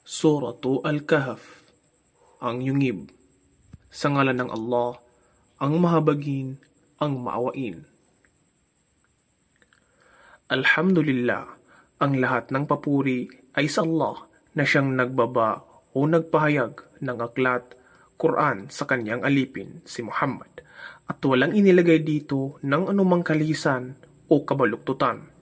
Suratu Al-Kahf, ang yungib. Sa ngalan ng Allah, ang mahabagin, ang maawain. Alhamdulillah, ang lahat ng papuri ay sa Allah na siyang nagbaba o nagpahayag ng aklat, Quran sa kanyang alipin, si Muhammad, at walang inilagay dito ng anumang kalisan o kabaluktutan.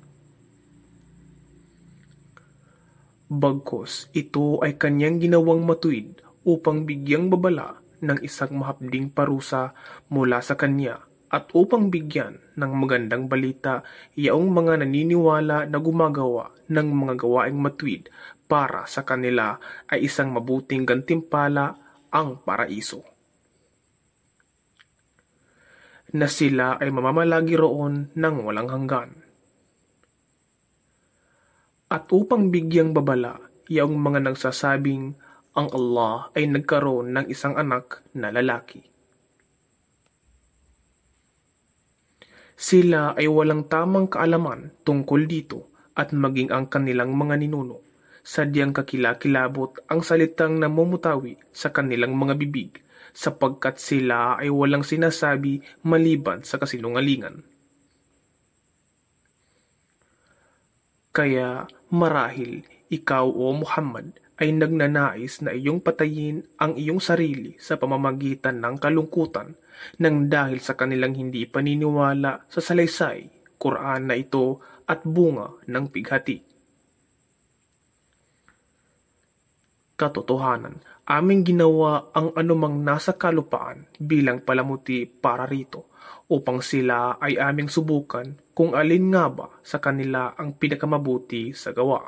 Bagkus ito ay kanyang ginawang matuwid upang bigyang babala ng isang mahapding parusa mula sa kanya at upang bigyan ng magandang balita yaong mga naniniwala na gumagawa ng mga gawaing matuwid para sa kanila ay isang mabuting gantimpala, ang paraiso. Na sila ay mamamalagi roon ng walang hanggan. At upang bigyang babala yaong mga nagsasabing ang Allah ay nagkaroon ng isang anak na lalaki. Sila ay walang tamang kaalaman tungkol dito at maging ang kanilang mga ninuno. Sadyang kakilakilabot ang salitang namumutawi sa kanilang mga bibig sapagkat sila ay walang sinasabi maliban sa kasinungalingan. Kaya marahil ikaw o Muhammad ay nagnanais na iyong patayin ang iyong sarili sa pamamagitan ng kalungkutan nang dahil sa kanilang hindi paniniwala sa salaysay, Quran na ito at bunga ng pighati. Katotohanan, aming ginawa ang anumang nasa kalupaan bilang palamuti para rito upang sila ay aming subukan kung alin nga ba sa kanila ang pinakamabuti sa gawa.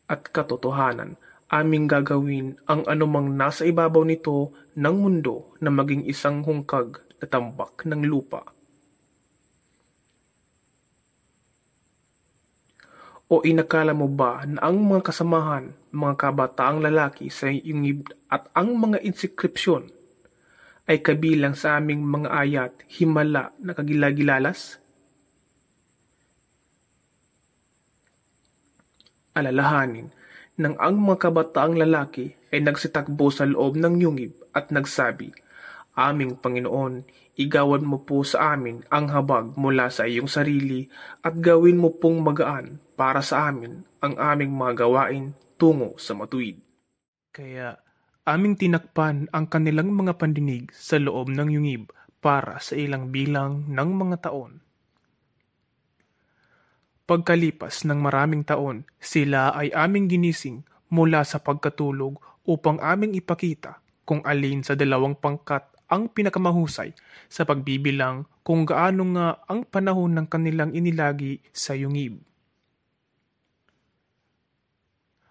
At katotohanan, aming gagawin ang anumang nasa ibabaw nito ng mundo na maging isang hungkag na tambak ng lupa. O inakala mo ba na ang mga kasamahan, mga kabataang lalaki sa iyong at ang mga inskripsyon ay kabilang sa aming mga ayat himala na kagilagilalas? Alalahanin nang ang mga kabataang lalaki ay nagsitakbo sa loob ng yungib at nagsabi, "Aming Panginoon, igawan mo po sa amin ang habag mula sa iyong sarili at gawin mo pong magaan para sa amin ang aming mga gawain tungo sa matuwid." Kaya aming tinakpan ang kanilang mga pandinig sa loob ng yungib para sa ilang bilang ng mga taon. Pagkalipas ng maraming taon, sila ay aming ginising mula sa pagkatulog upang aming ipakita kung alin sa dalawang pangkat ang pinakamahusay sa pagbibilang kung gaano nga ang panahon ng kanilang inilagi sa yungib.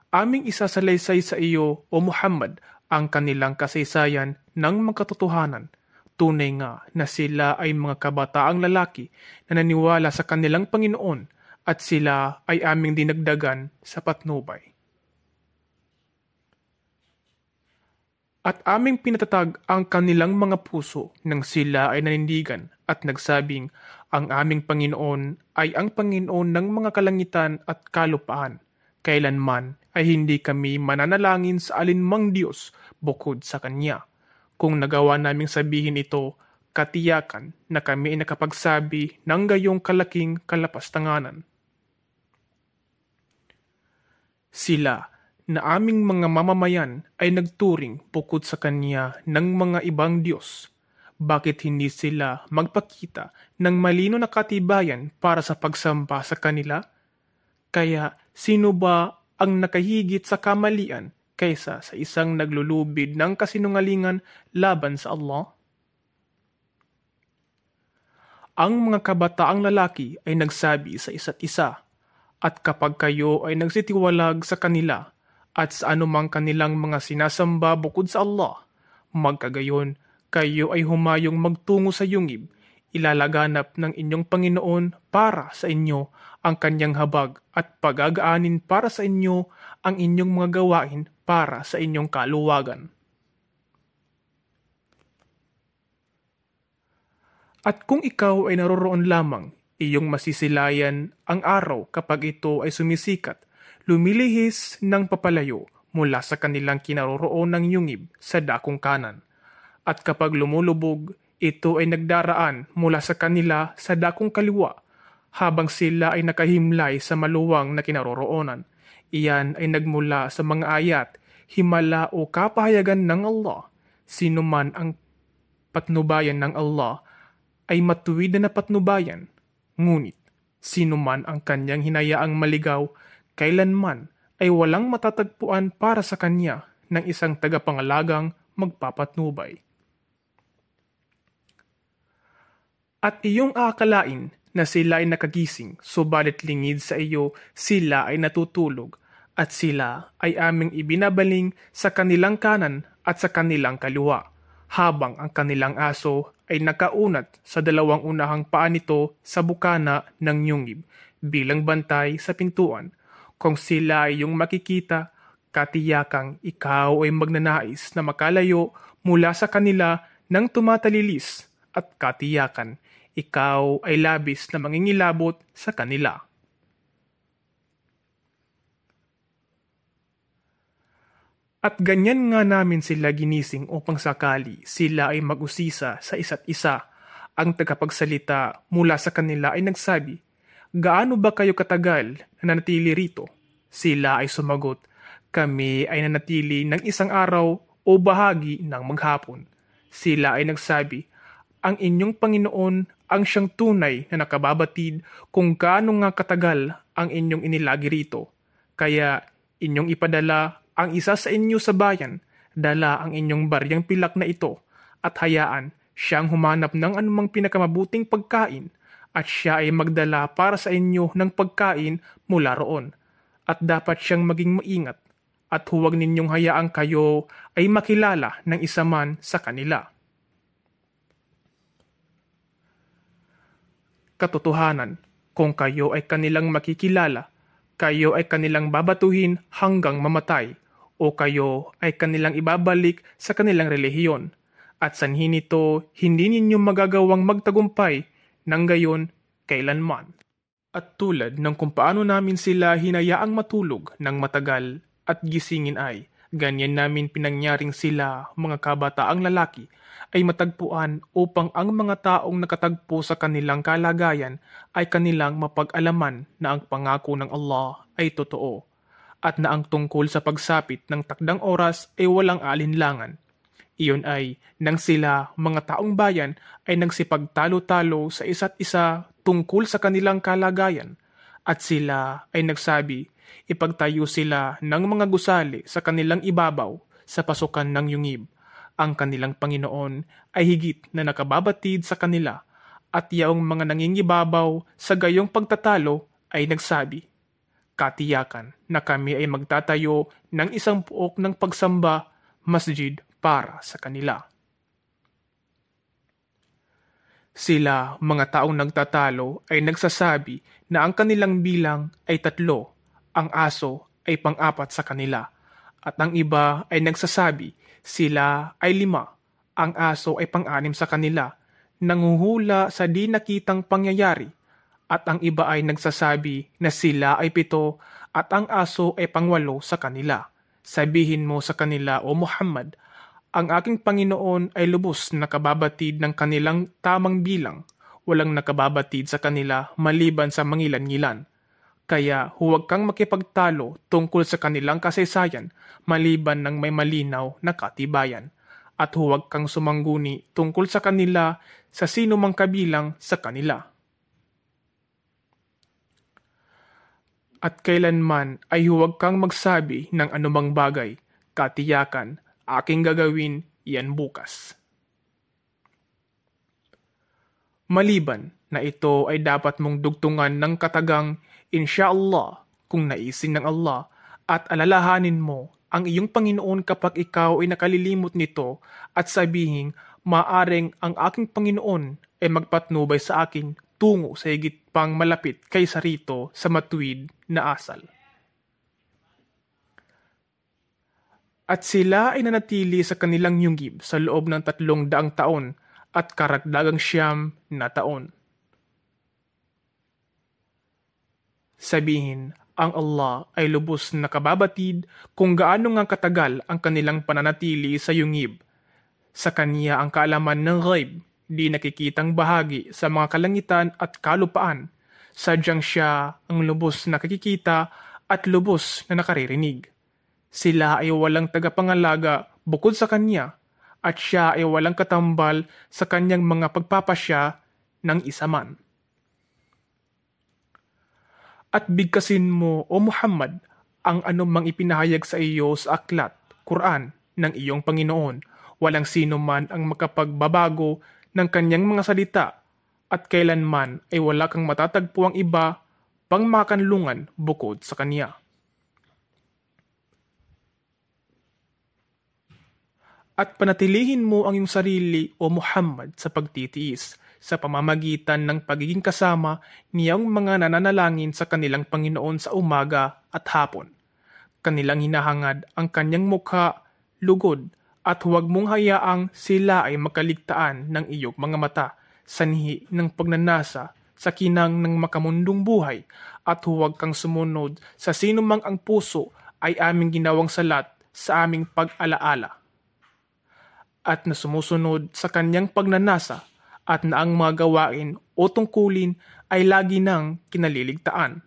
Aming isasalaysay sa iyo, O Muhammad, ang kanilang kasaysayan ng magkatotohanan. Tunay nga na sila ay mga kabataang lalaki na naniwala sa kanilang Panginoon at sila ay aming dinagdagan sa patnubay. At aming pinatatag ang kanilang mga puso nang sila ay nanindigan at nagsabing, ang aming Panginoon ay ang Panginoon ng mga kalangitan at kalupaan. Kailanman ay hindi kami mananalangin sa alinmang Diyos bukod sa Kanya. Kung nagawa naming sabihin ito, katiyakan na kami ay nakapagsabi ng gayong kalaking kalapastanganan. Sila na aming mga mamamayan ay nagturing bukod sa Kanya ng mga ibang Diyos. Bakit hindi sila magpakita ng malino na katibayan para sa pagsamba sa kanila? Kaya sino ba ang nakahigit sa kamalian kaysa sa isang naglulubid ng kasinungalingan laban sa Allah? Ang mga kabataang lalaki ay nagsabi sa isa't isa, at kapag kayo ay nagsitiwalag sa kanila at sa anumang kanilang mga sinasamba bukod sa Allah, magkagayon kayo ay humayong magtungo sa yungib, ilalaganap ng inyong Panginoon para sa inyo ang kanyang habag at pagagaanin para sa inyo ang inyong mga gawain para sa inyong kaluwagan. At kung ikaw ay naroroon lamang, iyong masisilayan ang araw kapag ito ay sumisikat, lumilihis ng papalayo mula sa kanilang kinaroroon ng yungib sa dakong kanan. At kapag lumulubog, ito ay nagdaraan mula sa kanila sa dakong kaliwa, habang sila ay nakahimlay sa maluwang na kinaroroonan. Iyan ay nagmula sa mga ayat, himala o kapahayagan ng Allah. Sino man ang patnubayan ng Allah ay matuwid na patnubayan. Ngunit, sino man ang kanyang hinayaang maligaw, kailanman ay walang matatagpuan para sa kanya ng isang tagapangalagang magpapatnubay. At iyong aakalain na sila ay nakagising, subalit lingid sa iyo sila ay natutulog, at sila ay aming ibinabaling sa kanilang kanan at sa kanilang kaliwa, habang ang kanilang aso ay nakaunat sa dalawang unahang paa nito sa bukana ng yungib, bilang bantay sa pintuan. Kung sila ay iyong makikita, katiyakang ikaw ay magnanais na makalayo mula sa kanila ng tumatalilis, at katiyakan ikaw ay labis na mangingilabot sa kanila. At ganyan nga namin sila ginising upang sakali sila ay mag-usisa sa isa't isa. Ang tagapagsalita mula sa kanila ay nagsabi, "Gaano ba kayo katagal na nanatili rito?" Sila ay sumagot, "Kami ay nanatili ng isang araw o bahagi ng maghapon." Sila ay nagsabi, "Ang inyong Panginoon ang siyang tunay na nakababatid kung gaano nga katagal ang inyong inilagi rito. Kaya inyong ipadala ang isa sa inyo sa bayan, dala ang inyong baryang pilak na ito, at hayaan siyang humanap ng anumang pinakamabuting pagkain, at siya ay magdala para sa inyo ng pagkain mula roon. At dapat siyang maging maingat, at huwag ninyong hayaang kayo ay makilala ng isa man sa kanila." Katotohanan, kung kayo ay kanilang makikilala, kayo ay kanilang babatuhin hanggang mamatay, o kayo ay kanilang ibabalik sa kanilang relihiyon, at sanhin nito hindi ninyo magagawang magtagumpay ng gayon kailanman. At tulad ng kung paano namin sila hinayaang matulog ng matagal at gisingin ay, ganyan namin pinangyaring sila, mga kabataang lalaki, ay matagpuan upang ang mga taong nakatagpo sa kanilang kalagayan ay kanilang mapag-alaman na ang pangako ng Allah ay totoo, at na ang tungkol sa pagsapit ng takdang oras ay walang alinlangan. Iyon ay nang sila, mga taong bayan, ay nagsipagtalo-talo sa isa't isa tungkol sa kanilang kalagayan, at sila ay nagsabi, ipagtayo sila ng mga gusali sa kanilang ibabaw sa pasukan ng yungib. Ang kanilang Panginoon ay higit na nakababatid sa kanila, at yaong mga nangingibabaw sa gayong pagtatalo ay nagsabi, katiyakan na kami ay magtatayo ng isang puok ng pagsamba, masjid para sa kanila. Sila, mga taong nagtatalo, ay nagsasabi na ang kanilang bilang ay 3, ang aso ay pang-4 sa kanila, at ang iba ay nagsasabi sila ay 5, ang aso ay pang-6 sa kanila, nanguhula sa di nakitang pangyayari, at ang iba ay nagsasabi na sila ay 7 at ang aso ay pang-8 sa kanila. Sabihin mo sa kanila, O Muhammad, ang aking Panginoon ay lubos na nakababatid ng kanilang tamang bilang, walang nakababatid sa kanila maliban sa mangilan-ngilan. Kaya huwag kang makipagtalo tungkol sa kanilang kasaysayan maliban ng may malinaw na katibayan, at huwag kang sumangguni tungkol sa kanila sa sino mang kabilang sa kanila. At kailanman ay huwag kang magsabi ng anumang bagay, katiyakan, aking gagawin iyan bukas. Maliban na ito ay dapat mong dugtungan ng katagang Insyaallah kung naisin ng Allah, at alalahanin mo ang iyong Panginoon kapag ikaw ay nakalilimot nito, at sabihing, maaring ang aking Panginoon ay magpatnubay sa akin tungo sa higit pang malapit kaysa rito sa matuwid na asal. At sila ay nanatili sa kanilang yungib sa loob ng 300 taon at karagdagang 9 na taon. Sabihin, Ang Allah ay lubos na kababatid kung gaano nga katagal ang kanilang pananatili sa yungib. Sa Kanya ang kaalaman ng ghaib, di nakikitang bahagi sa mga kalangitan at kalupaan. Sadyang Siya ang lubos na nakikita at lubos na nakaririnig. Sila ay walang tagapangalaga bukod sa Kanya, at Siya ay walang katambal sa Kanyang mga pagpapasya ng isa man. At bigkasin mo, O Muhammad, ang anumang ipinahayag sa iyo sa aklat, Quran, ng iyong Panginoon. Walang sino man ang makapagbabago ng kanyang mga salita, at kailanman ay wala kang matatagpuang iba pang makanlungan bukod sa Kanya. At panatilihin mo ang iyong sarili, O Muhammad, sa pagtitiis, sa pamamagitan ng pagiging kasama niyang mga nananalangin sa kanilang Panginoon sa umaga at hapon. Kanilang hinahangad ang kanyang mukha, lugod, at huwag mong hayaang sila ay makaligtaan ng iyong mga mata, sanhi ng pagnanasa sa kinang ng makamundong buhay, at huwag kang sumunod sa sinumang ang puso ay aming ginawang salat sa aming pag-alaala, at na sumusunod sa kanyang pagnanasa, at na ang mga gawain o tungkulin ay lagi nang kinaliligtaan.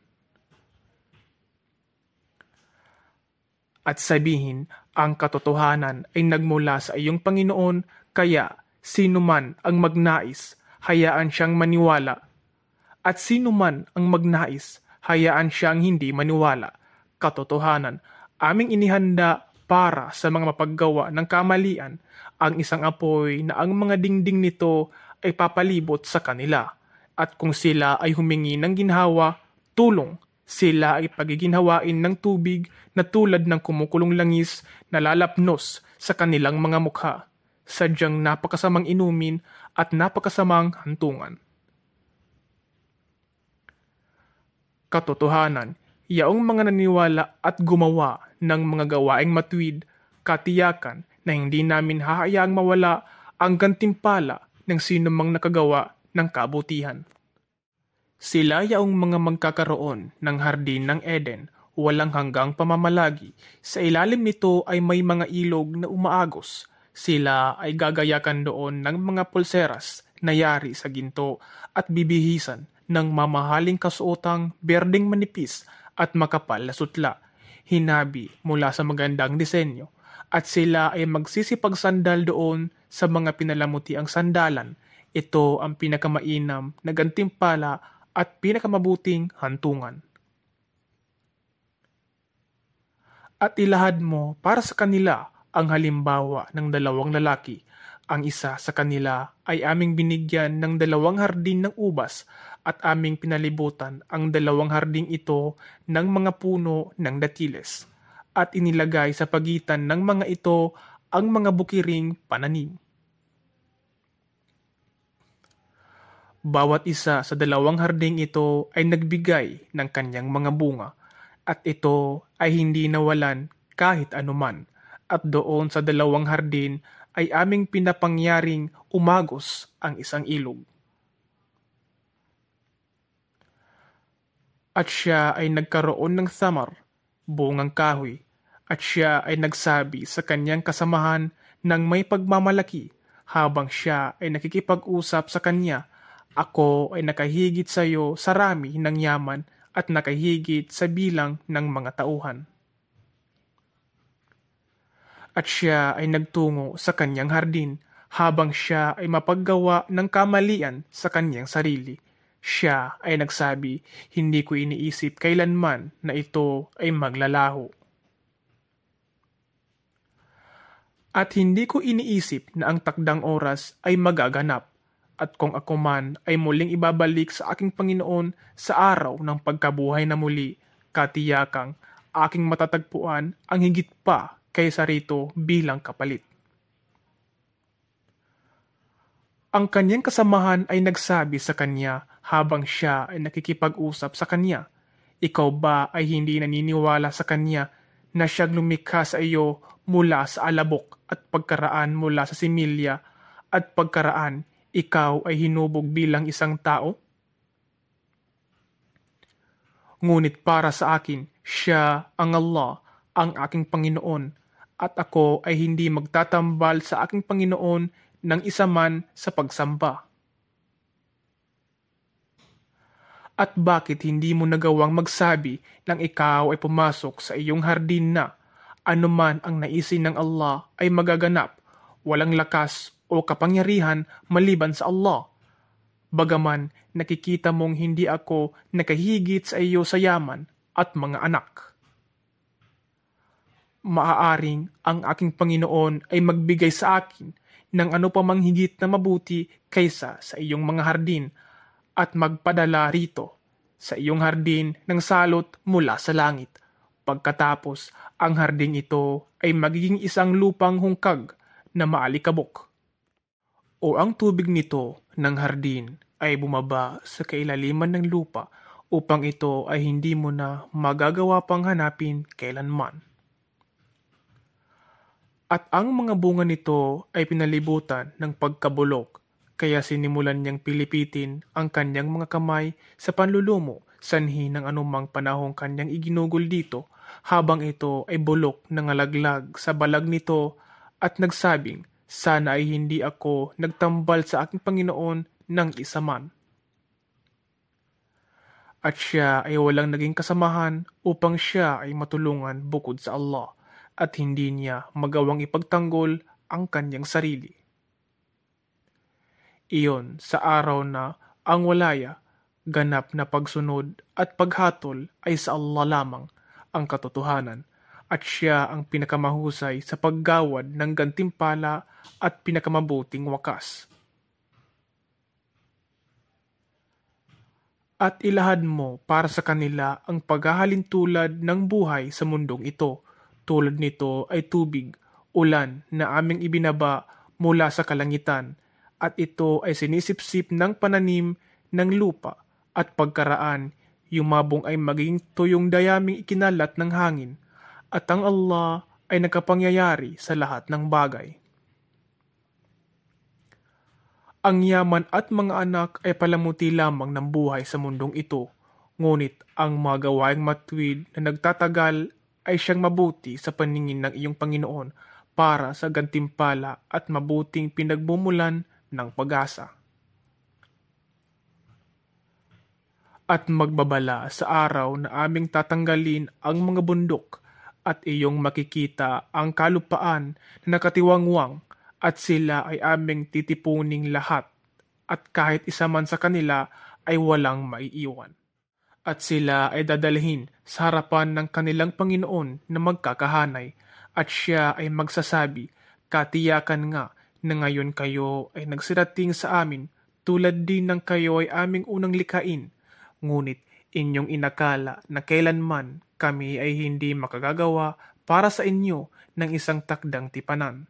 At sabihin, ang katotohanan ay nagmula sa iyong Panginoon, kaya sino man ang magnais, hayaan siyang maniwala. At sino man ang magnais, hayaan siyang hindi maniwala. Katotohanan, aming inihanda para sa mga mapaggawa ng kamalian, ang isang apoy na ang mga dingding nito ay papalibot sa kanila. At kung sila ay humingi ng ginhawa, tulong, sila ay pagiginhawain ng tubig na tulad ng kumukulong langis na lalapnos sa kanilang mga mukha. Sadyang napakasamang inumin at napakasamang hantungan. Katotohanan, yaong mga naniwala at gumawa ng mga gawaing matuwid, katiyakan na hindi namin hahayaang mawala ang gantimpala ng sino mang nakagawa ng kabutihan. Sila yaong mga magkakaroon ng hardin ng Eden, walang hanggang pamamalagi. Sa ilalim nito ay may mga ilog na umaagos. Sila ay gagayakan doon ng mga pulseras na yari sa ginto at bibihisan ng mamahaling kasuotang berdeng manipis at makapal na sutla, hinabi mula sa magandang disenyo. At sila ay magsisipagsandal doon sa mga pinalamuti ang sandalan. Ito ang pinakamainam na gantimpala at pinakamabuting hantungan. At ilahad mo para sa kanila ang halimbawa ng dalawang lalaki. Ang isa sa kanila ay aming binigyan ng 2 hardin ng ubas, at aming pinalibutan ang 2 harding ito ng mga puno ng datiles, at inilagay sa pagitan ng mga ito ang mga bukiring pananim. Bawat isa sa 2 harding ito ay nagbigay ng kanyang mga bunga, at ito ay hindi nawalan kahit anuman, at doon sa 2 hardin ay aming pinapangyaring umagos ang isang ilog. At siya ay nagkaroon ng thamar, bungang kahoy, at siya ay nagsabi sa kanyang kasamahan ng may pagmamalaki habang siya ay nakikipag-usap sa kanya, "Ako ay nakahigit sa iyo sa rami ng yaman at nakahigit sa bilang ng mga tauhan." At siya ay nagtungo sa kanyang hardin habang siya ay mapaggawa ng kamalian sa kanyang sarili. Siya ay nagsabi, "Hindi ko iniisip kailanman na ito ay maglalaho." At hindi ko iniisip na ang takdang oras ay magaganap, at kung ako man ay muling ibabalik sa aking Panginoon sa araw ng pagkabuhay na muli, katiyakang aking matatagpuan ang higit pa kaysa rito bilang kapalit. Ang kanyang kasamahan ay nagsabi sa kanya habang siya ay nakikipag-usap sa kanya, "Ikaw ba ay hindi naniniwala sa kanya na siyang lumikha sa iyo mula sa alabok at pagkaraan mula sa similya, at pagkaraan ikaw ay hinubog bilang isang tao?" Ngunit para sa akin, siya ang Allah, ang aking Panginoon, at ako ay hindi magtatambal sa aking Panginoon ng isa man sa pagsamba. At bakit hindi mo nagawang magsabi nang ikaw ay pumasok sa iyong hardin na anuman ang naisin ng Allah ay magaganap, walang lakas o kapangyarihan maliban sa Allah? Bagaman nakikita mong hindi ako nakahigit sa iyo sa yaman at mga anak. Maaaring ang aking Panginoon ay magbigay sa akin ng ano pa mang higit na mabuti kaysa sa iyong mga hardin at magpadala rito sa iyong hardin ng salot mula sa langit. Pagkatapos, ang hardin ito ay magiging isang lupang hungkag na maalikabok. O ang tubig nito ng hardin ay bumaba sa kailaliman ng lupa upang ito ay hindi mo na magagawa pang hanapin kailanman. At ang mga bunga nito ay pinalibutan ng pagkabulok, kaya sinimulan niyang pilipitin ang kanyang mga kamay sa panlulumo sanhi ng anumang panahong kanyang iginugol dito, habang ito ay bulok na ngalaglag sa balag nito at nagsabing, sana ay hindi ako nagtambal sa aking Panginoon ng isa man. At siya ay walang naging kasamahan upang siya ay matulungan bukod sa Allah, at hindi niya magawang ipagtanggol ang kanyang sarili. Iyon sa araw na ang walaya, ganap na pagsunod at paghatol ay sa Allah lamang ang katotohanan, at siya ang pinakamahusay sa paggawad ng gantimpala at pinakamabuting wakas. At ilahad mo para sa kanila ang paghahalintulad ng buhay sa mundong ito. Tulad nito ay tubig, ulan na aming ibinaba mula sa kalangitan, at ito ay sinisipsip ng pananim ng lupa, at pagkaraan, yumabong ay maging tuyong dayaming ikinalat ng hangin, at ang Allah ay nakapangyayari sa lahat ng bagay. Ang yaman at mga anak ay palamuti lamang ng buhay sa mundong ito, ngunit ang mga gawaing matuwid na nagtatagal ay siyang mabuti sa paningin ng iyong Panginoon para sa gantimpala at mabuting pinagmumulan ng pag-asa. At magbabala sa araw na aming tatanggalin ang mga bundok at iyong makikita ang kalupaan na nakatiwangwang, at sila ay aming titipuning lahat, at kahit isa man sa kanila ay walang maiiwan. At sila ay dadalhin sa harapan ng kanilang Panginoon na magkakahanay, at siya ay magsasabi, katiyakan nga na ngayon kayo ay nagsirating sa amin tulad din ng kayo ay aming unang likhain, ngunit inyong inakala na kailanman kami ay hindi makagagawa para sa inyo ng isang takdang tipanan.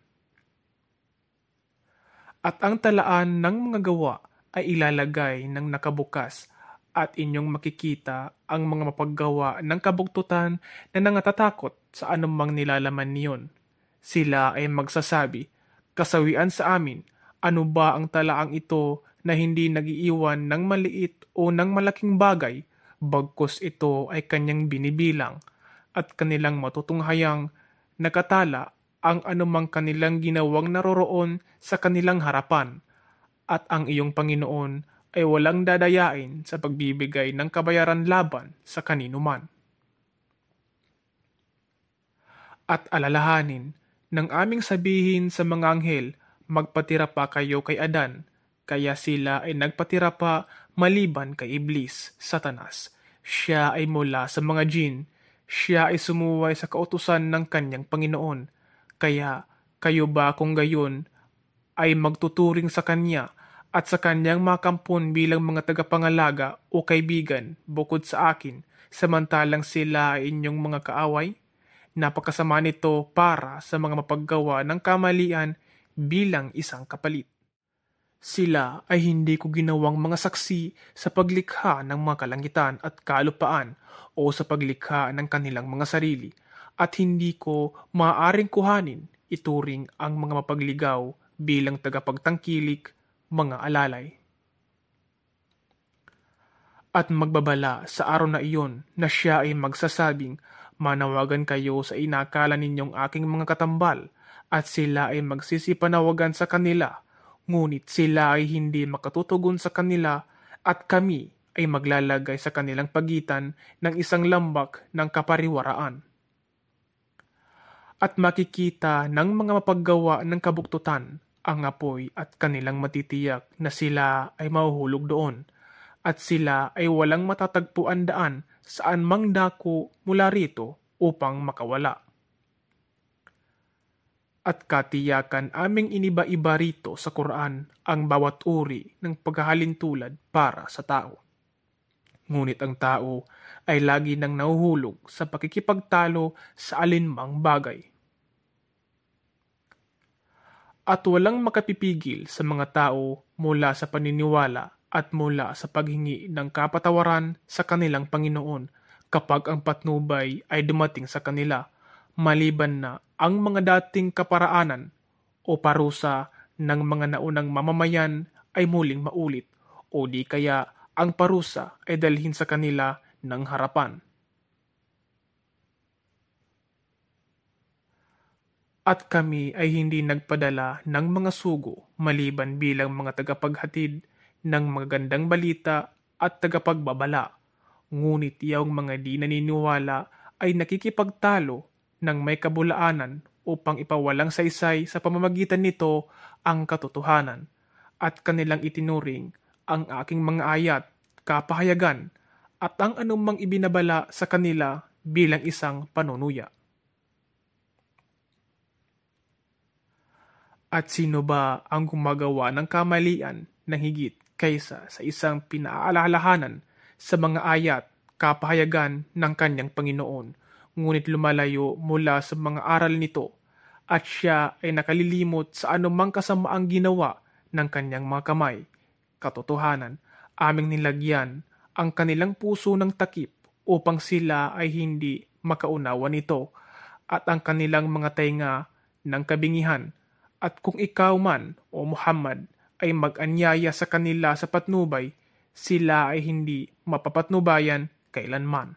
At ang talaan ng mga gawa ay ilalagay ng nakabukas, at inyong makikita ang mga mapaggawa ng kabugtutan na nangatatakot sa anumang nilalaman niyon. Sila ay magsasabi, kasawian sa amin, ano ba ang talaang ito na hindi nagiiwan ng maliit o ng malaking bagay, bagkus ito ay kanyang binibilang, at kanilang matutunghayang nakatala ang anumang kanilang ginawang naroroon sa kanilang harapan, at ang iyong Panginoon ay walang dadayain sa pagbibigay ng kabayaran laban sa kanino man. At alalahanin ng aming sabihin sa mga anghel, magpatira pa kayo kay Adan, kaya sila ay nagpatira pa maliban kay Iblis, Satanas. Siya ay mula sa mga jin, siya ay sumuway sa kautusan ng kanyang Panginoon. Kaya kayo ba kung gayon ay magtuturing sa kanya at sa kanyang makampon bilang mga tagapangalaga o kaibigan bukod sa akin, samantalang sila ay inyong mga kaaway? Napakasama nito para sa mga mapaggawa ng kamalian bilang isang kapalit. Sila ay hindi ko ginawang mga saksi sa paglikha ng mga kalangitan at kalupaan o sa paglikha ng kanilang mga sarili, at hindi ko maaaring kuhanin ituring ang mga mapagligaw bilang tagapagtangkilik, mga alalay. at magbabala sa araw na iyon na siya ay magsasabing, manawagan kayo sa inakala ninyong aking mga katambal, at sila ay magsisipanawagan sa kanila, ngunit sila ay hindi makatutugon sa kanila, at kami ay maglalagay sa kanilang pagitan ng isang lambak ng kapariwaraan. At makikita ng mga mapaggawa ng kabuktutan ang apoy at kanilang matitiyak na sila ay mahuhulog doon, at sila ay walang matatagpuan daan saan mang dako mula rito upang makawala. At katiyakan aming iniba-iba rito sa Quran ang bawat uri ng paghahalintulad para sa tao. Ngunit ang tao ay lagi nang nahuhulog sa pakikipagtalo sa alinmang bagay. At walang makapipigil sa mga tao mula sa paniniwala at mula sa paghingi ng kapatawaran sa kanilang Panginoon kapag ang patnubay ay dumating sa kanila, maliban na ang mga dating kaparaanan o parusa ng mga naunang mamamayan ay muling maulit, o di kaya ang parusa ay dalhin sa kanila ng harapan. At kami ay hindi nagpadala ng mga sugo maliban bilang mga tagapaghatid ng magandang balita at tagapagbabala. Ngunit yung mga di naniniwala ay nakikipagtalo ng may kabulaanan upang ipawalang saysay sa pamamagitan nito ang katotohanan, at kanilang itinuring ang aking mga ayat, kapahayagan, at ang anumang ibinabala sa kanila bilang isang panunuya. At sino ba ang gumagawa ng kamalian na higit kaysa sa isang pinaalalahanan sa mga ayat, kapahayagan ng kanyang Panginoon, ngunit lumalayo mula sa mga aral nito, at siya ay nakalilimot sa anumang kasamaang ginawa ng kanyang mga kamay? Katotohanan, aming nilagyan ang kanilang puso ng takip upang sila ay hindi makaunawa nito, at ang kanilang mga tainga ng kabingihan. At kung ikaw man, o Muhammad, ay mag-anyaya sa kanila sa patnubay, sila ay hindi mapapatnubayan kailanman.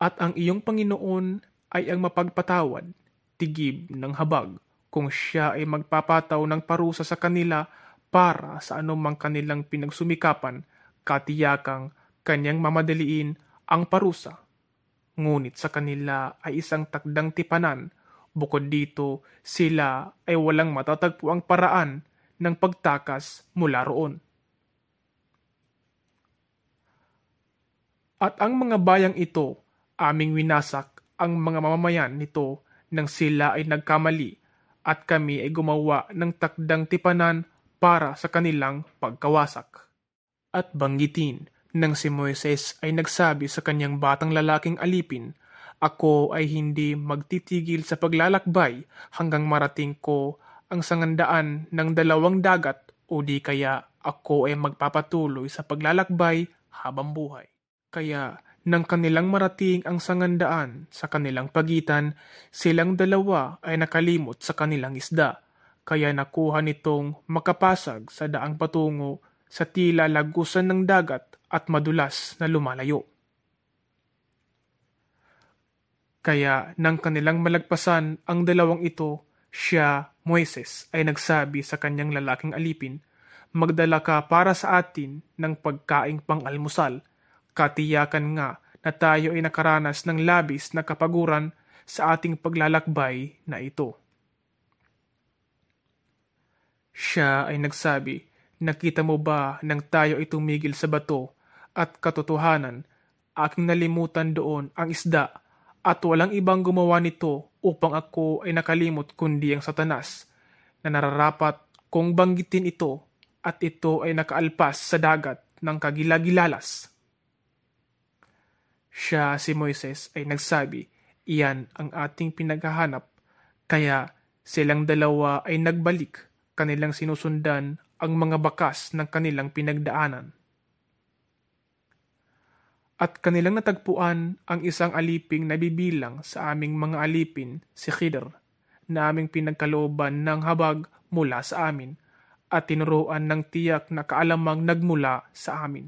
At ang iyong Panginoon ay ang mapagpatawad, tigib ng habag, kung siya ay magpapataw ng parusa sa kanila para sa anumang kanilang pinagsumikapan, katiyakang kanyang mamadaliin ang parusa. Ngunit sa kanila ay isang takdang tipanan. Bukod dito, sila ay walang matatagpuang paraan ng pagtakas mula roon. At ang mga bayang ito, aming winasak ang mga mamamayan nito nang sila ay nagkamali, at kami ay gumawa ng takdang tipanan para sa kanilang pagkawasak. At banggitin nang si Moises ay nagsabi sa kanyang batang lalaking alipin, ako ay hindi magtitigil sa paglalakbay hanggang marating ko ang sangandaan ng 2 dagat, o di kaya ako ay magpapatuloy sa paglalakbay habang buhay. Kaya nang kanilang marating ang sangandaan sa kanilang pagitan, silang dalawa ay nakalimot sa kanilang isda, kaya nakuha nitong makapasag sa daang patungo sa tila lagusan ng dagat at madulas na lumalayo. Kaya nang kanilang malagpasan ang dalawang ito, siya, Moises, ay nagsabi sa kanyang lalaking alipin, magdala ka para sa atin ng pagkaing pang-almusal. Katiyakan nga na tayo ay nakaranas ng labis na kapaguran sa ating paglalakbay na ito. Siya ay nagsabi, nakita mo ba nang tayo ay tumigil sa bato, at katotohanan, aking nalimutan doon ang isda, at walang ibang gumawa nito upang ako ay nakalimot kundi ang Satanas, na nararapat kong banggitin ito, at ito ay nakaalpas sa dagat ng kagilagilalas. Siya, si Moises, ay nagsabi, iyan ang ating pinaghahanap, kaya silang dalawa ay nagbalik, kanilang sinusundan ang mga bakas ng kanilang pinagdaanan. At kanilang natagpuan ang isang aliping nabibilang sa aming mga alipin, si Khidr, na aming pinagkalooban ng habag mula sa amin, at tinuruan ng tiyak na kaalamang nagmula sa amin.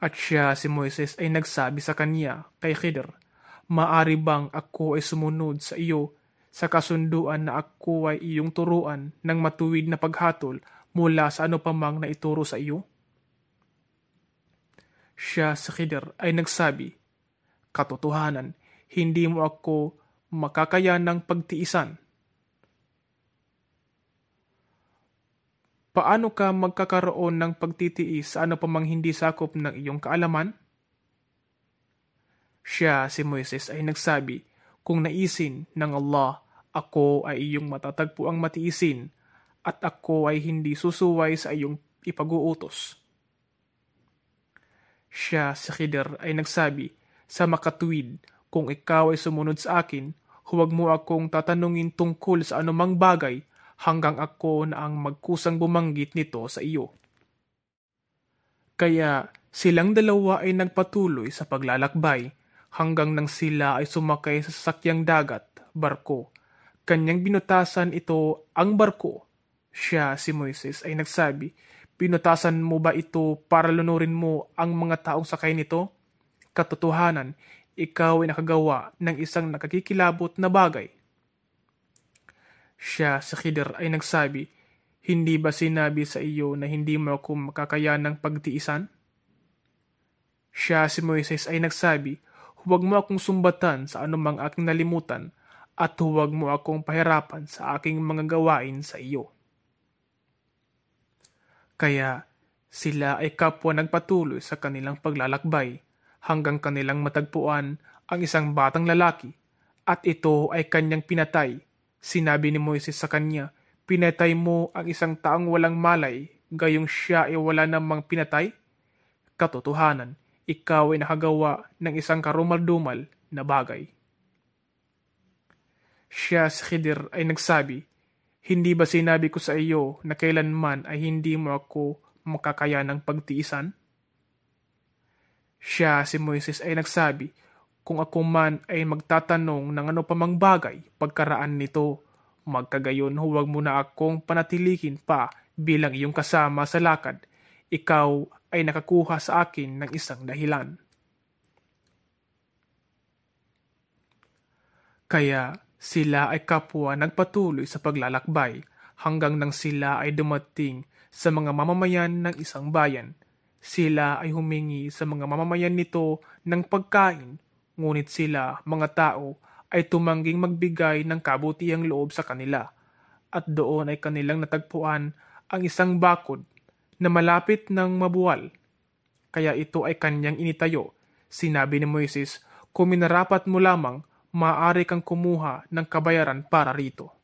At siya, si Moises, ay nagsabi sa kanya kay Khidir, "Maari bang ako ay sumunod sa iyo sa kasunduan na ako ay iyong turuan ng matuwid na paghatol mula sa ano pamang na ituro sa iyo?" Siya, si Khidir, ay nagsabi, "Katotohanan, hindi mo ako makakayanang pagtiisan. Paano ka magkakaroon ng pagtitiis sa ano pa mang hindi sakop ng iyong kaalaman?" Siya, si Moises, ay nagsabi, "Kung naisin ng Allah, ako ay iyong matatagpuang matiisin at ako ay hindi susuway sa iyong ipag-uutos." Siya, si Khidir, ay nagsabi, "Sa makatuwid, kung ikaw ay sumunod sa akin, huwag mo akong tatanungin tungkol sa anumang bagay hanggang ako na ang magkusang bumanggit nito sa iyo." Kaya silang dalawa ay nagpatuloy sa paglalakbay hanggang nang sila ay sumakay sa sasakyang dagat, barko. Kanyang binutasan ito ang barko. Siya, si Moises, ay nagsabi, "Binutasan mo ba ito para lunurin mo ang mga taong sakay nito? Katotohanan, ikaw ay nakagawa ng isang nakakikilabot na bagay." Siya, si Khidir, ay nagsabi, "Hindi ba sinabi sa iyo na hindi mo ako makakayanang pagtiisan?" Siya, si Moises, ay nagsabi, "Huwag mo akong sumbatan sa anumang aking nalimutan at huwag mo akong pahirapan sa aking mga gawain sa iyo." Kaya sila ay kapwa nagpatuloy sa kanilang paglalakbay hanggang kanilang matagpuan ang isang batang lalaki at ito ay kanyang pinatay. Sinabi ni Moises sa kanya, "Pinatay mo ang isang taong walang malay, gayong siya ay wala namang pinatay? Katotohanan, ikaw ay nakagawa ng isang karumal-dumal na bagay." Siya, si Khidir, ay nagsabi, "Hindi ba sinabi ko sa iyo na kailanman ay hindi mo ako makakayanang pagtiisan?" Siya, si Moises, ay nagsabi, "Kung ako man ay magtatanong ng ano pamang bagay pagkaraan nito, magkagayon huwag mo na akong panatilihin pa bilang iyong kasama sa lakad. Ikaw ay nakakuha sa akin ng isang dahilan." Kaya sila ay kapwa nagpatuloy sa paglalakbay hanggang nang sila ay dumating sa mga mamamayan ng isang bayan. Sila ay humingi sa mga mamamayan nito ng pagkain, ngunit sila, mga tao, ay tumangging magbigay ng kabutihang loob sa kanila. At doon ay kanilang natagpuan ang isang bakod na malapit ng mabuwal. Kaya ito ay kanyang initayo. Sinabi ni Moises, "Kung minarapat mo lamang, maaari kang kumuha ng kabayaran para rito."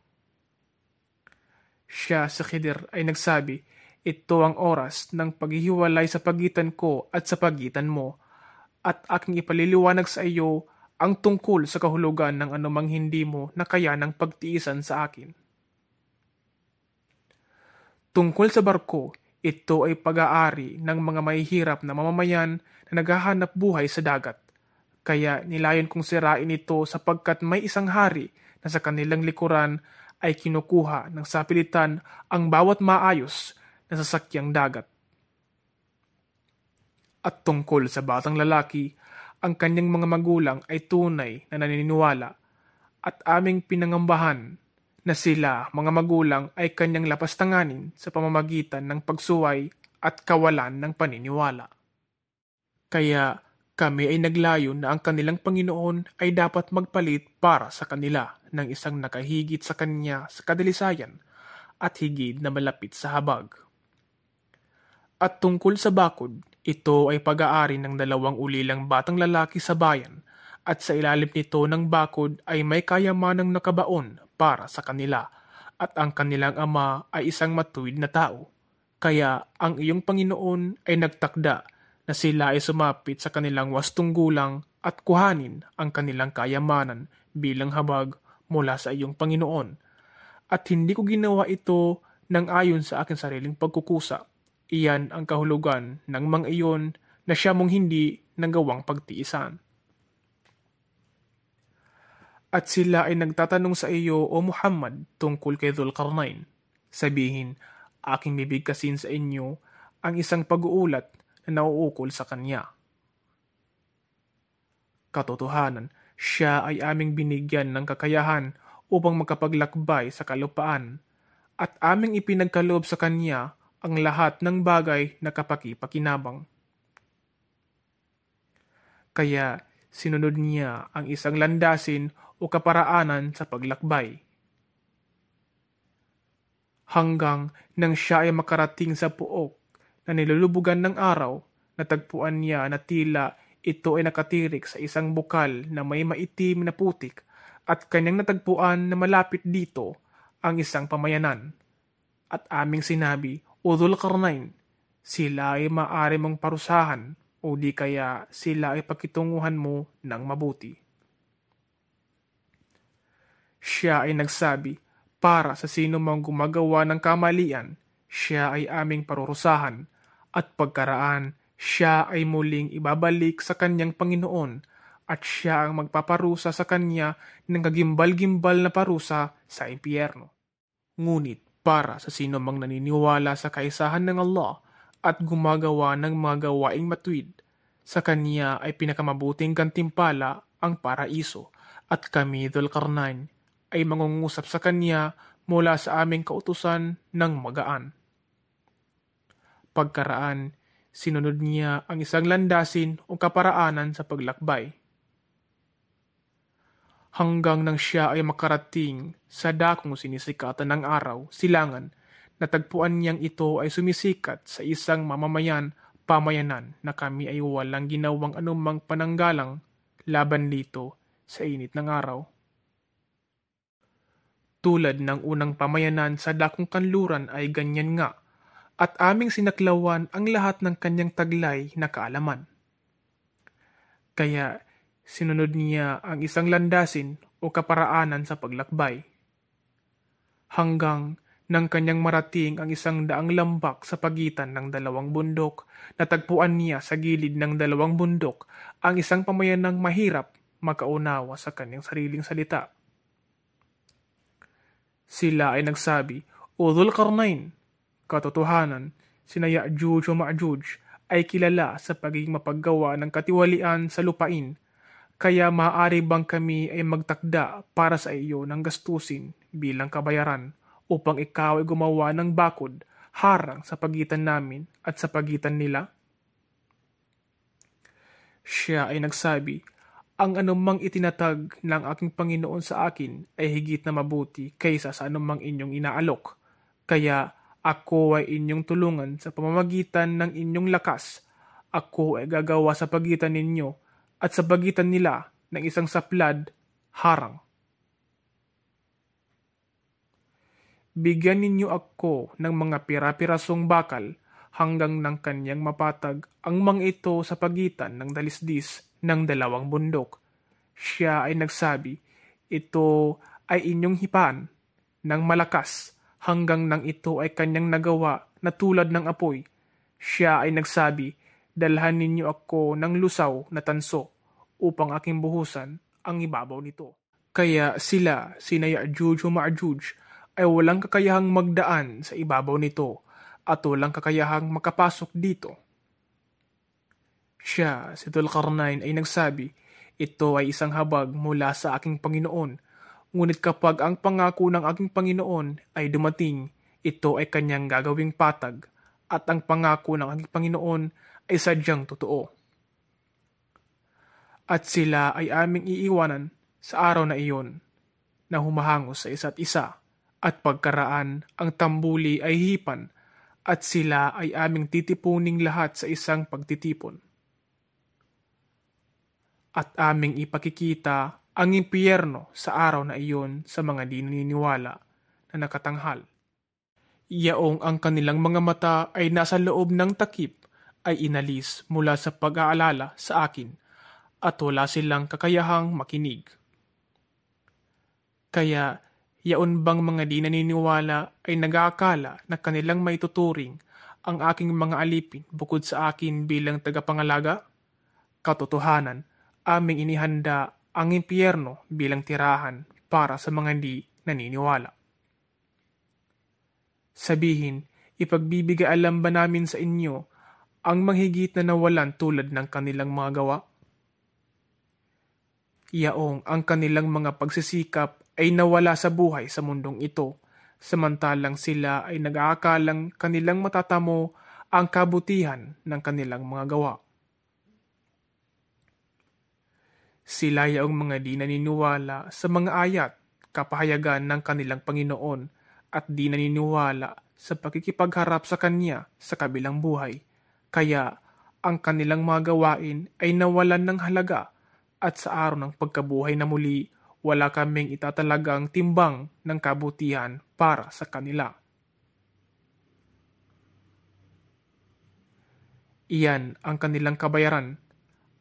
Siya, si Khidir, ay nagsabi, "Ito ang oras ng paghihiwalay sa pagitan ko at sa pagitan mo, at aking ipaliliwanag sa iyo ang tungkol sa kahulugan ng anumang hindi mo na kayanang pagtiisan sa akin." Tungkol sa barko, ito ay pag-aari ng mga mahihirap na mamamayan na naghahanap buhay sa dagat. Kaya nilayon kong sirain ito sapagkat may isang hari na sa kanilang likuran ay kinukuha ng sapilitan ang bawat maayos na sasakyang dagat. At tungkol sa batang lalaki, ang kanyang mga magulang ay tunay na naniniwala at aming pinangambahan na sila, mga magulang, ay kanyang lapastanganin sa pamamagitan ng pagsuway at kawalan ng paniniwala. Kaya kami ay naglayo na ang kanilang Panginoon ay dapat magpalit para sa kanila ng isang nakahigit sa kanya sa kadalisayan at higit na malapit sa habag. At tungkol sa bakod, ito ay pag-aari ng 2 ulilang batang lalaki sa bayan, at sa ilalim nito ng bakod ay may kayamanang nakabaon para sa kanila, at ang kanilang ama ay isang matuwid na tao. Kaya ang iyong Panginoon ay nagtakda na sila ay sumapit sa kanilang wastong gulang at kuhanin ang kanilang kayamanan bilang habag mula sa iyong Panginoon. At hindi ko ginawa ito ng ayon sa aking sariling pagkukusa. Iyan ang kahulugan ng mga iyon na siya mong hindi nagawang pagtiisan. At sila ay nagtatanong sa iyo, O Muhammad, tungkol kay Dhul-Qarnayn. Sabihin, aking bibigkasin sa inyo ang isang pag-uulat na nauukol sa kanya. Katotohanan, siya ay aming binigyan ng kakayahan upang makapaglakbay sa kalupaan at aming ipinagkaloob sa kanya ang lahat ng bagay na kapaki-pakinabang. Kaya sinunod niya ang isang landasin o kaparaanan sa paglakbay. Hanggang nang siya ay makarating sa puok na nilulubugan ng araw, natagpuan niya na tila ito ay nakatirik sa isang bukal na may maitim na putik at kanyang natagpuan na malapit dito ang isang pamayanan. At aming sinabi, O Dhul-Qarnayn, sila ay maaari mong parusahan o di kaya sila ay pakitunguhan mo ng mabuti. Siya ay nagsabi, para sa sino mang gumagawa ng kamalian, siya ay aming parurusahan, at pagkaraan, siya ay muling ibabalik sa kanyang Panginoon, at siya ang magpaparusa sa kanya ng kagimbal-gimbal na parusa sa impyerno. Ngunit para sa sino mang naniniwala sa kaisahan ng Allah at gumagawa ng mga gawaing matuwid, sa kanya ay pinakamabuting gantimpala ang paraiso, at kami, Dhul-Qarnayn, ay mangungusap sa kanya mula sa aming kautusan ng magaan. Pagkaraan, sinunod niya ang isang landasin o kaparaanan sa paglakbay. Hanggang nang siya ay makarating sa dakong sinisikatan ng araw, silangan, natagpuan niyang ito ay sumisikat sa isang pamayanan na kami ay walang ginawang anumang pananggalang laban dito sa init ng araw. Tulad ng unang pamayanan sa dakong kanluran ay ganyan nga, at aming sinaklawan ang lahat ng kanyang taglay na kaalaman. Kaya sinunod niya ang isang landasin o kaparaanan sa paglakbay. Hanggang nang kanyang marating ang 100 lambak sa pagitan ng 2 bundok, natagpuan niya sa gilid ng 2 bundok ang isang pamayanang mahirap makaunawa sa kanyang sariling salita. Sila ay nagsabi, O Dhul-Qarnayn, katotohanan, sina Ya'juj o Ma'juj ay kilala sa pagiging mapaggawa ng katiwalian sa lupain, kaya maaari bang kami ay magtakda para sa iyo ng gastusin bilang kabayaran upang ikaw ay gumawa ng bakod harang sa pagitan namin at sa pagitan nila? Siya ay nagsabi, ang anumang itinatag ng aking Panginoon sa akin ay higit na mabuti kaysa sa anumang inyong inaalok. Kaya ako ay inyong tulungan sa pamamagitan ng inyong lakas. Ako ay gagawa sa pagitan ninyo at sa pagitan nila ng isang saplad harang. Bigyan ninyo ako ng mga pira-pirasong bakal hanggang ng kanyang mapatag ang mga ito sa pagitan ng dalisdis ng 2 bundok. Siya ay nagsabi, ito ay inyong hipan ng malakas hanggang nang ito ay kanyang nagawa na tulad ng apoy. Siya ay nagsabi, dalhan ninyo ako ng lusaw na tanso upang aking buhusan ang ibabaw nito. Kaya sila, sina Ya'juj o Ma'juj, ay walang kakayahang magdaan sa ibabaw nito at walang kakayahang makapasok dito. Siya, si Dhul-Qarnayn, ay nagsabi, ito ay isang habag mula sa aking Panginoon. Ngunit kapag ang pangako ng aking Panginoon ay dumating, ito ay kanyang gagawing patag, at ang pangako ng aking Panginoon ay sadyang totoo. At sila ay aming iiwanan sa araw na iyon, na humahangos sa isa't isa, at pagkaraan ang tambuli ay hipan, at sila ay aming titipuning lahat sa isang pagtitipon. At aming ipakikita ang impyerno sa araw na iyon sa mga di naniniwala na nakatanghal. Yaong ang kanilang mga mata ay nasa loob ng takip ay inalis mula sa pag-aalala sa akin at wala silang kakayahang makinig. Kaya yaon bang mga di naniniwala ay nag-aakala na kanilang maituturing ang aking mga alipin bukod sa akin bilang tagapangalaga? Katotohanan, aming inihanda ang impyerno bilang tirahan para sa mga di naniniwala. Sabihin, ipagbibigay alam ba namin sa inyo ang manghigit na nawalan tulad ng kanilang mga gawa? Yaong ang kanilang mga pagsisikap ay nawala sa buhay sa mundong ito, samantalang sila ay nag-aakalang kanilang matatamo ang kabutihan ng kanilang mga gawa. Sila yaong mga di naniniwala sa mga ayat, kapahayagan ng kanilang Panginoon at di naniniwala sa pakikipagharap sa Kanya sa kabilang buhay. Kaya ang kanilang mga gawain ay nawalan ng halaga at sa araw ng pagkabuhay na muli, wala kaming itatalagang timbang ng kabutihan para sa kanila. Iyan ang kanilang kabayaran,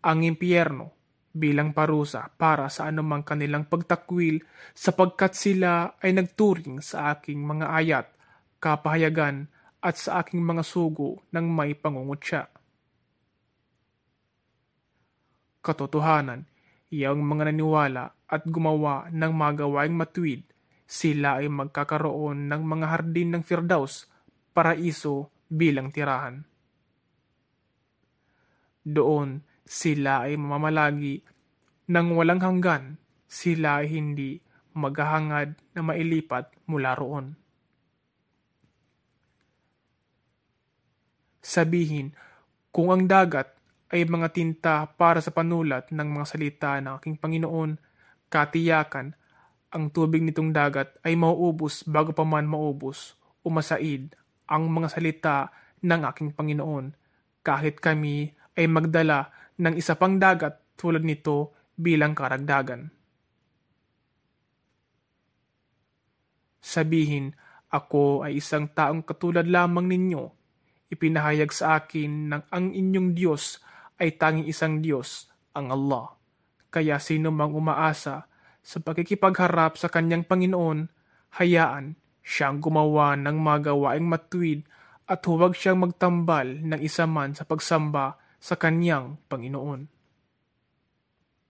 ang impyerno, bilang parusa para sa anumang kanilang pagtakwil sapagkat sila ay nagturing sa aking mga ayat, kapahayagan at sa aking mga sugo ng may pangungutya. Katotohanan, iyang mga naniwala at gumawa ng mga gawaing matuwid, sila ay magkakaroon ng mga hardin ng Firdaus, paraiso bilang tirahan. Doon, sila ay mamamalagi nang walang hanggan, sila ay hindi maghahangad na mailipat mula roon. Sabihin, kung ang dagat ay mga tinta para sa panulat ng mga salita ng aking Panginoon, katiyakan, ang tubig nitong dagat ay mauubos bago pa man maubos, umasaid ang mga salita ng aking Panginoon, kahit kami ay magdala ng isa pang dagat tulad nito bilang karagdagan. Sabihin, ako ay isang taong katulad lamang ninyo. Ipinahayag sa akin ng ang inyong Diyos ay tanging isang Diyos, ang Allah. Kaya sino mang umaasa sa pagkikipagharap sa kanyang Panginoon, hayaan siyang gumawa ng mga gawaing matuwid at huwag siyang magtambal ng isa man sa pagsamba sa kanyang Panginoon.